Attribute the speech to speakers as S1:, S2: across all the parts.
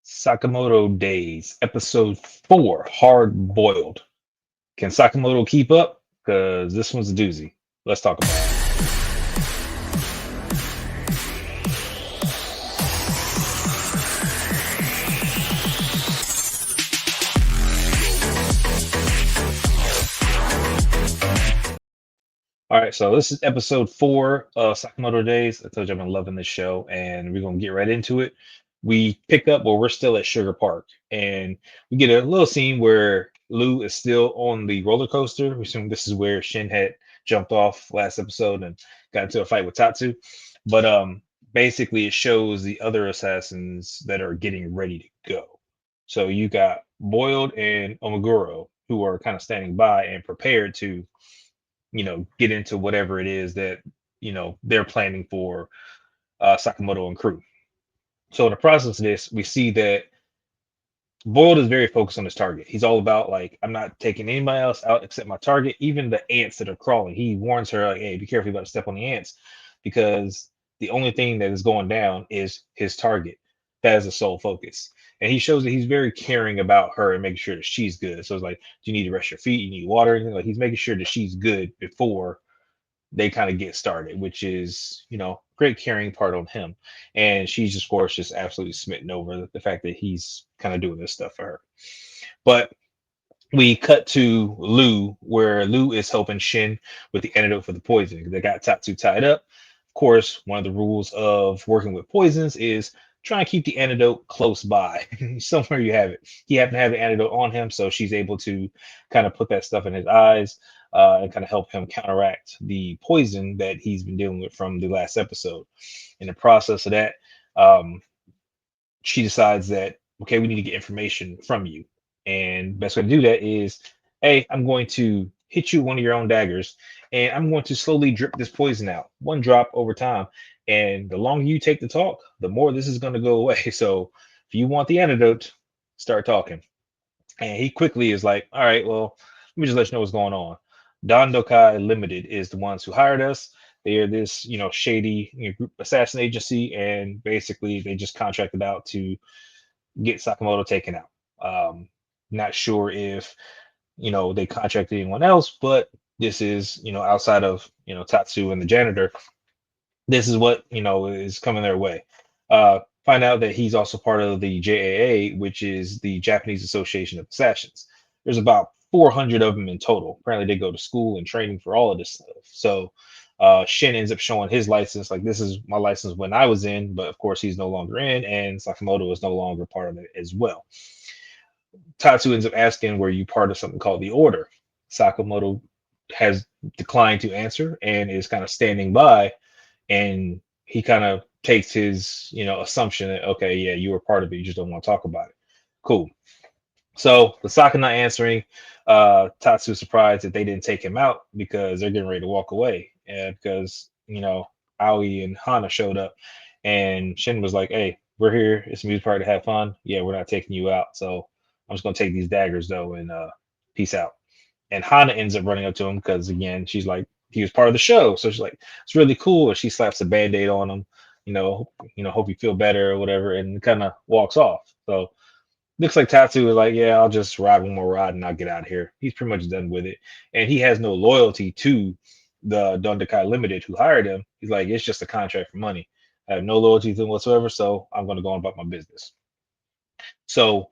S1: Sakamoto Days, episode 4, Hard Boiled. Can Sakamoto keep up? Because this one's a doozy. Let's talk about it. All right, so this is episode 4 of Sakamoto Days. I told you I've been loving this show, and we're going to get right into it. We pick up where we're still at Sugar Park, and we get a little scene where Lou is still on the roller coaster. We assume this is where Shin had jumped off last episode and got into a fight with Tatsu. But basically, it shows the other assassins that are getting ready to go. So you got Boiled and Omaguro, who are kind of standing by and prepared to get into whatever it is that they're planning for Sakamoto and crew. So in the process of this, we see that Boyd is very focused on his target. He's all about like, I'm not taking anybody else out except my target, even the ants that are crawling. He warns her like, hey, be careful about to step on the ants because the only thing that is going down is his target. That is the sole focus. And he shows that he's very caring about her and making sure that she's good. So it's like, do you need to rest your feet? You need water? And like he's making sure that she's good before they kind of get started, which is, great carrying part on him. And she's just, of course, just absolutely smitten over the fact that he's kind of doing this stuff for her. But we cut to Lou, where Lou is helping Shin with the antidote for the poison. They got Tatsu tied up. Of course, one of the rules of working with poisons is try and keep the antidote close by, somewhere you have it. He happened to have the antidote on him, so she's able to kind of put that stuff in his eyes and kind of help him counteract the poison that he's been dealing with from the last episode. In the process of that, um, she decides that okay, we need to get information from you, and best way to do that is, hey, I'm going to hit you with one of your own daggers, and I'm going to slowly drip this poison out, one drop over time. And the longer you take to talk, the more this is going to go away. So if you want the antidote, start talking. And he quickly is like, all right, well, let me just let you know what's going on. Dondokai Limited is the ones who hired us. They are this, shady group assassin agency, and basically they just contracted out to get Sakamoto taken out. Not sure if they contracted anyone else, but this is outside of Tatsu and the janitor. This is what is coming their way. Find out that he's also part of the JAA, which is the Japanese Association of Assassins. There's about 400 of them in total. Apparently, they go to school and training for all of this stuff. So Shin ends up showing his license, like this is my license when I was in, but of course he's no longer in, and Sakamoto is no longer part of it as well. Tatsu ends up asking, were you part of something called the Order? Sakamoto has declined to answer and is kind of standing by, and he kind of takes his assumption that okay, yeah, you were part of it, you just don't want to talk about it. Cool. So the Saka not answering, Tatsu is surprised that they didn't take him out because they're getting ready to walk away. And because Aoi and Hana showed up, and Shin was like, "Hey, we're here. It's a music party to have fun. Yeah, we're not taking you out. So I'm just gonna take these daggers though, and peace out." And Hana ends up running up to him because again, she's like, he was part of the show, so she's like, "It's really cool." And she slaps a band-aid on him, hope you feel better or whatever, and kind of walks off. So looks like Tatsu is like, yeah, I'll just ride one more ride and I'll get out of here. He's pretty much done with it. And he has no loyalty to the Dondakai Limited who hired him. He's like, it's just a contract for money. I have no loyalty to them whatsoever, so I'm going to go on about my business. So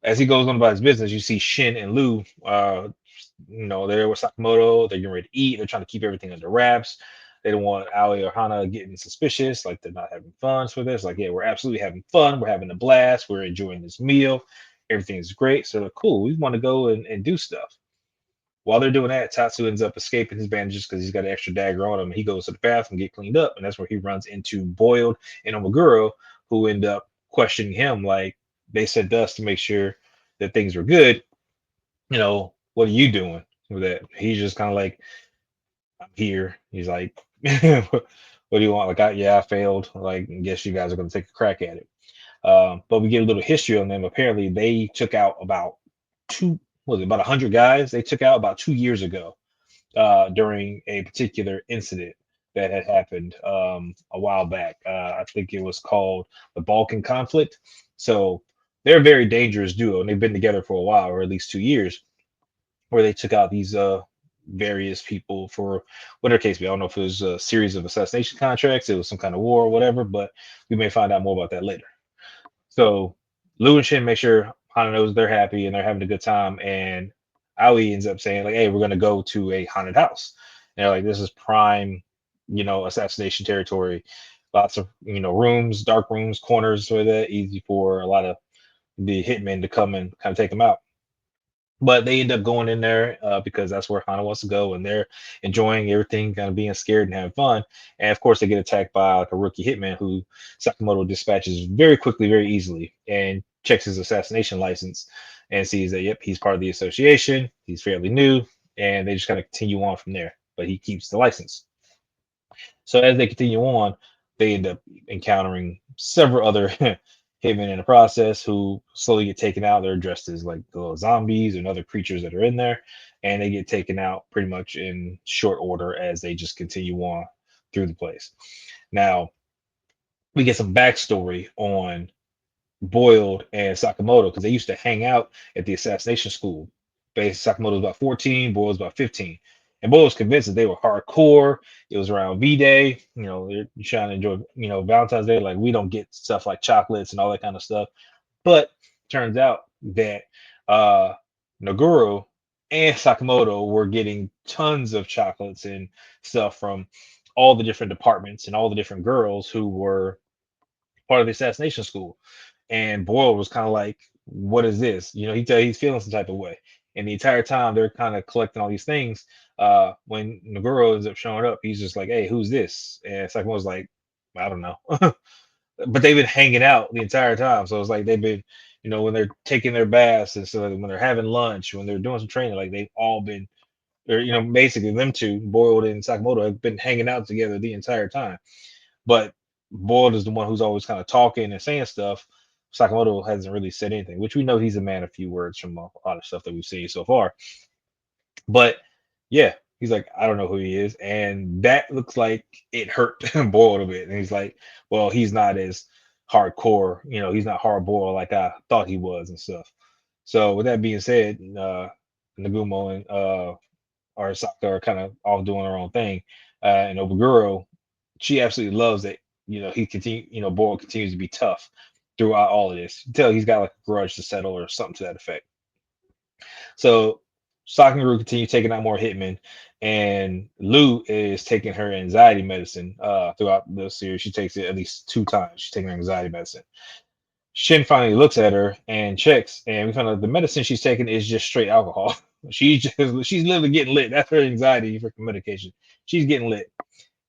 S1: as he goes on about his business, you see Shin and Lu, they're with Sakamoto. They're getting ready to eat. They're trying to keep everything under wraps. They don't want Aoi or Hana getting suspicious, like they're not having fun for this. Like, yeah, we're absolutely having fun. We're having a blast. We're enjoying this meal. Everything is great. So they're cool. We want to go and do stuff. While they're doing that, Tatsu ends up escaping his bandages because he's got an extra dagger on him. He goes to the bathroom, get cleaned up, and that's where he runs into Boiled and Omaguro, who end up questioning him. Like, they sent us to make sure that things were good. What are you doing with that? He's just kind of like, I'm here. He's like, what do you want? Like, I failed. Like, I guess you guys are going to take a crack at it. But we get a little history on them. Apparently, they took out about about 100 guys they took out about 2 years ago during a particular incident. that had happened a while back. I think it was called the Balkan conflict. So they're a very dangerous duo, and they've been together for a while, or at least 2 years, where they took out these various people for whatever case be. I don't know if it was a series of assassination contracts, it was some kind of war or whatever, but we may find out more about that later. So Lou and Shin make sure Hana knows they're happy and they're having a good time, and Aoi ends up saying like, "Hey, we're gonna go to a haunted house." And they're like, "This is prime, assassination territory. Lots of rooms, dark rooms, corners, so that easy for a lot of the hitmen to come and kind of take them out." But they end up going in there because that's where Hana wants to go, and they're enjoying everything, kind of being scared and having fun. And of course, they get attacked by like a rookie hitman who Sakamoto dispatches very quickly, very easily, and checks his assassination license and sees that yep, he's part of the association. He's fairly new, and they just kind of continue on from there. But he keeps the license. So as they continue on, they end up encountering several other hitmen in the process who slowly get taken out. They're dressed as like little zombies and other creatures that are in there, and they get taken out pretty much in short order as they just continue on through the place. Now we get some backstory on Boiled and Sakamoto because they used to hang out at the assassination school. Sakamoto was about 14, Boyle was about 15. And Boyle was convinced that they were hardcore. It was around V Day. They're trying to enjoy, Valentine's Day. Like, we don't get stuff like chocolates and all that kind of stuff. But turns out that uh, Naguro and Sakamoto were getting tons of chocolates and stuff from all the different departments and all the different girls who were part of the assassination school. And Boyle was kind of like, "What is this?" He's feeling some type of way. And the entire time they're kind of collecting all these things. When Naguro ends up showing up, he's just like, "Hey, who's this?" And Sakamoto's like, "I don't know." But they've been hanging out the entire time. So it's like they've been, when they're taking their baths and so when they're having lunch, when they're doing some training, like they've all been, or basically them two, Boyle and Sakamoto, have been hanging out together the entire time. But Boyd is the one who's always kind of talking and saying stuff. Sakamoto hasn't really said anything, which we know he's a man of few words from a lot of stuff that we've seen so far. But yeah, he's like, I don't know who he is. And that looks like it hurt Boyd a bit. And he's like, well, he's not as hardcore, he's not hard boiled like I thought he was and stuff. So with that being said, Nagumo and Arasaka are kind of all doing their own thing. And Obaguro, she absolutely loves that, he continue, Boyle continues to be tough throughout all of this. You tell he's got like a grudge to settle or something to that effect. So Sakaguru continues taking out more hitmen, and Lou is taking her anxiety medicine throughout the series. She takes it at least 2 times. She's taking her anxiety medicine. Shin finally looks at her and checks, and we find out the medicine she's taking is just straight alcohol. She's literally getting lit. That's her anxiety for medication. She's getting lit.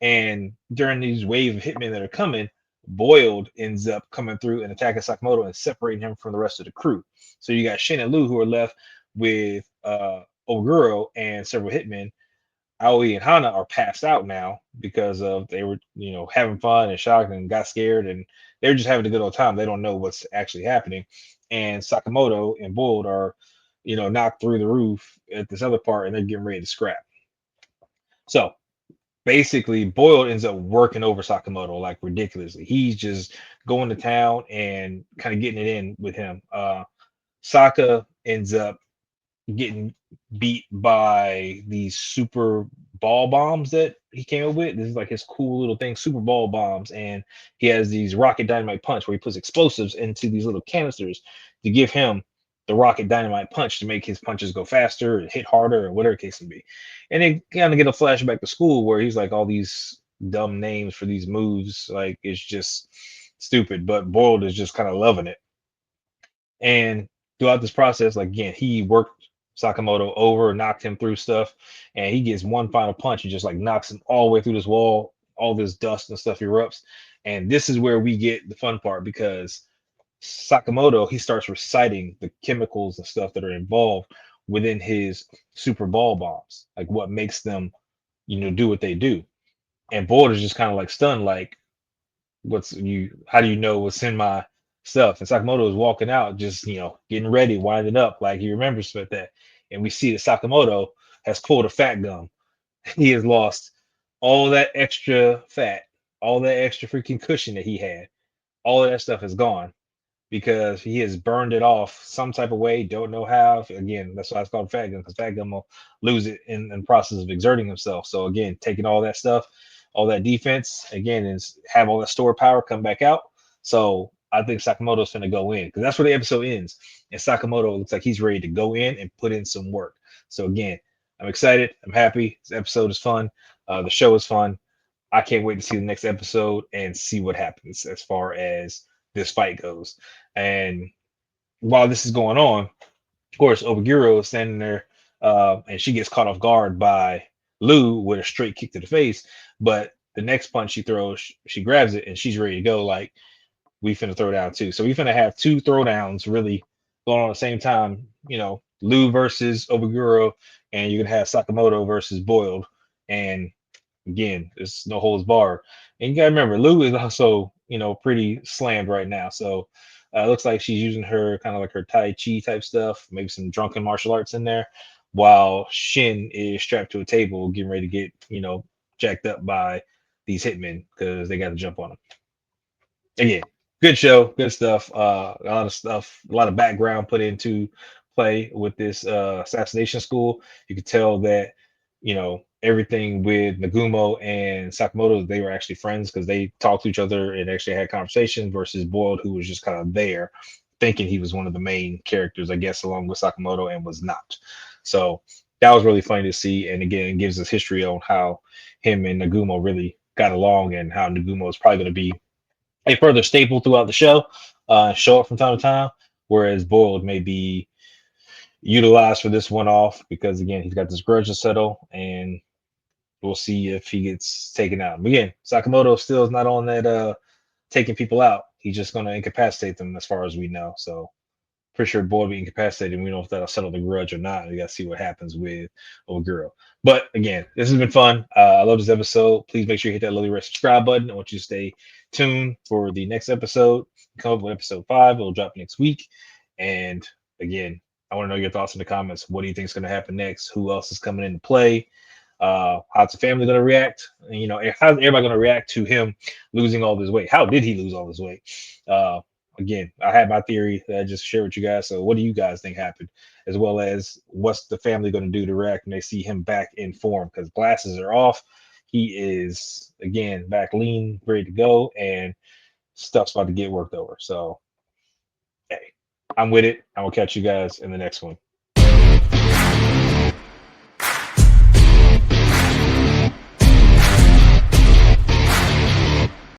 S1: And during these wave of hitmen that are coming, Boiled ends up coming through and attacking Sakamoto and separating him from the rest of the crew. So you got Shin and Lu who are left with Oguro and several hitmen. Aoi and Hana are passed out now because of they were, having fun and shocked and got scared and they're just having a good old time. They don't know what's actually happening. And Sakamoto and Bold are, knocked through the roof at this other part and they're getting ready to scrap. So basically Boyle ends up working over Sakamoto like ridiculously. He's just going to town and kind of getting it in with him. Saka ends up getting beat by these super ball bombs that he came up with. This is like his cool little thing, super ball bombs. And he has these rocket dynamite punch where he puts explosives into these little canisters to give him the rocket dynamite punch to make his punches go faster and hit harder or whatever case may be. And they kind of get a flashback to school where he's like all these dumb names for these moves. Like it's just stupid, but Boiled is just kind of loving it. And throughout this process, like again, he worked Sakamoto over, knocked him through stuff, and he gets one final punch and just like knocks him all the way through this wall. All this dust and stuff erupts. And this is where we get the fun part because Sakamoto, he starts reciting the chemicals and stuff that are involved within his super ball bombs, like what makes them, do what they do. And Boyd is just kind of like stunned, like, how do you know what's in my stuff? And Sakamoto is walking out, just getting ready, winding up, like he remembers that. And we see that Sakamoto has pulled a fat gum. He has lost all that extra fat, all that extra freaking cushion that he had, all of that stuff is gone because he has burned it off some type of way. Don't know how. Again, that's why it's called Fat Gum, because Fat Gum will lose it in the process of exerting himself. So again, taking all that stuff, all that defense, again, is have all that stored power come back out. So I think Sakamoto's going to go in because that's where the episode ends. And Sakamoto looks like he's ready to go in and put in some work. So again, I'm excited. I'm happy. This episode is fun. The show is fun. I can't wait to see the next episode and see what happens as far as this fight goes. And while this is going on, of course, Obaguro is standing there, and she gets caught off guard by Lou with a straight kick to the face. But the next punch she throws, she grabs it and she's ready to go. Like, we finna throw down too. So we finna have two throwdowns really going on at the same time. Lou versus Obaguro, and you're gonna have Sakamoto versus Boiled. And again, it's no holds bar. And you gotta remember, Lou is also, pretty slammed right now. So it looks like she's using her kind of like her Tai Chi type stuff, maybe some drunken martial arts in there, while Shin is strapped to a table, getting ready to get, jacked up by these hitmen because they got to jump on him. Again, good show, good stuff. A lot of stuff, a lot of background put into play with this assassination school. You could tell that everything with Nagumo and Sakamoto, they were actually friends because they talked to each other and actually had conversations. Versus Boiled, who was just kind of there, thinking he was one of the main characters, I guess, along with Sakamoto, and was not. So that was really funny to see, and again, it gives us history on how him and Nagumo really got along, and how Nagumo is probably going to be a further staple throughout the show, show up from time to time, whereas Boiled may be utilized for this one off because again he's got this grudge to settle, and we'll see if he gets taken out. But again, Sakamoto still is not on that taking people out. He's just going to incapacitate them as far as we know. So pretty sure Boy will be incapacitated, and we don't know if that'll settle the grudge or not. We got to see what happens with Oguro. But again, this has been fun. I love this episode. Please make sure you hit that little red subscribe button. I want you to stay tuned for the next episode. Come up with episode 5. It'll drop next week. And again, I want to know your thoughts in the comments. What do you think is going to happen next? Who else is coming into play? How's the family going to react? And, how's everybody going to react to him losing all this weight? How did he lose all this weight? Again, I had my theory that I just shared with you guys. So what do you guys think happened? As well as what's the family going to do to react when they see him back in form? Because glasses are off. He is, again, back lean, ready to go, and stuff's about to get worked over. So, hey, I'm with it. I will catch you guys in the next one.